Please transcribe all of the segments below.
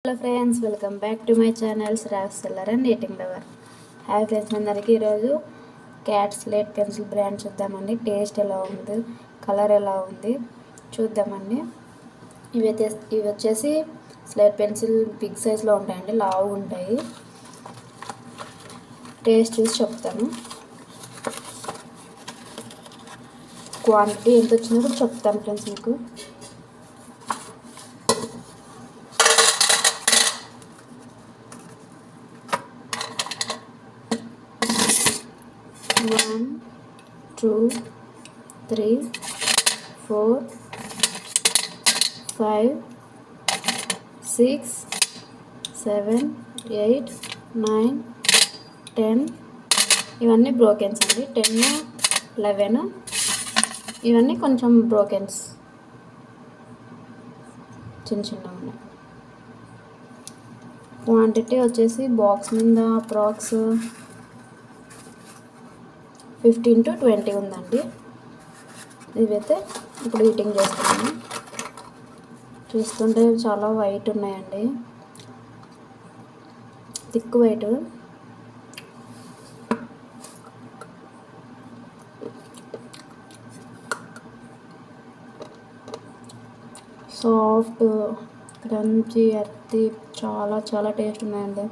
Hello friends, welcome back to my channel Shravs seller and eating lover. Hi friends, అందరికీ ఈరోజు cat slate pencil brand చూద్దామండి. Taste ఎలా ఉంది, colour ఎలా ఉంది చూద్దామండి. ఇవి వచ్చేసి స్లేట్ పెన్సిల్ బిగ్ సైజ్లో ఉంటాయండి, లావు ఉంటాయి. టేస్ట్ చూసి చెప్తాను. క్వాంటిటీ ఎంత వచ్చిందో కూడా చెప్తాను ఫ్రెండ్స్ మీకు. One, two, three, four, five, 6, 7, 8, 9, 10. ఇవన్నీ బ్రోకెన్స్ అండి. 10, 11 ఇవన్నీ కొంచెం బ్రోకెన్స్, చిన్న చిన్నగా ఉన్నాయి. క్వాంటిటీ వచ్చేసి బాక్స్ మీద అప్రాక్స్ 15 to 20 ఉందండి. ఇవైతే ఇప్పుడు హీటింగ్ చేస్తున్నాను. చూస్తుంటే చాలా వైట్ ఉన్నాయండి, thick white. Soft, crunchy, earthy, చాలా చాలా టేస్ట్ ఉన్నాయండి.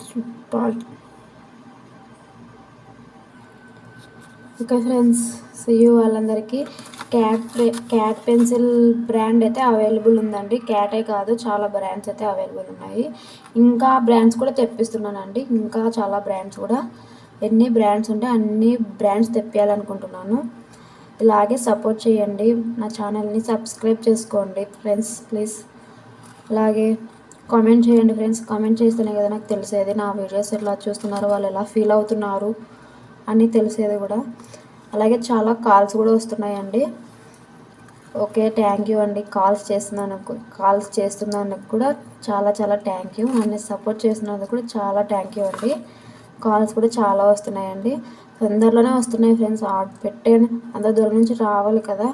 Super. Okay friends, see you. వాళ్ళందరికీ క్యాట్ పెన్సిల్ బ్రాండ్ అయితే అవైలబుల్ ఉందండి. క్యాటే కాదు, చాలా బ్రాండ్స్ అయితే అవైలబుల్ ఉన్నాయి. ఇంకా బ్రాండ్స్ కూడా తెప్పిస్తున్నానండి. ఇంకా చాలా బ్రాండ్స్ కూడా, ఎన్ని బ్రాండ్స్ ఉంటే అన్ని బ్రాండ్స్ తెప్పియాలనుకుంటున్నాను. ఇలాగే సపోర్ట్ చేయండి. నా ఛానల్ని సబ్స్క్రైబ్ చేసుకోండి ఫ్రెండ్స్ ప్లీజ్. అలాగే కామెంట్ చేయండి ఫ్రెండ్స్. కామెంట్ చేస్తేనే కదా నాకు తెలిసేది నా వీడియోస్ ఎలా చూస్తున్నారు, వాళ్ళు ఎలా ఫీల్ అవుతున్నారు అని తెలిసేది కూడా. అలాగే చాలా కాల్స్ కూడా వస్తున్నాయండి. ఓకే, థ్యాంక్ యూ అండి. కాల్స్ చేస్తున్నందుకు కూడా చాలా చాలా థ్యాంక్ యూ. నన్ను సపోర్ట్ చేస్తున్నందుకు కూడా చాలా థ్యాంక్ యూ అండి. కాల్స్ కూడా చాలా వస్తున్నాయండి. తొందరలోనే వస్తున్నాయి ఫ్రెండ్స్. ఆర్డర్ పెట్టాను, అంత దూరం నుంచి రావాలి కదా.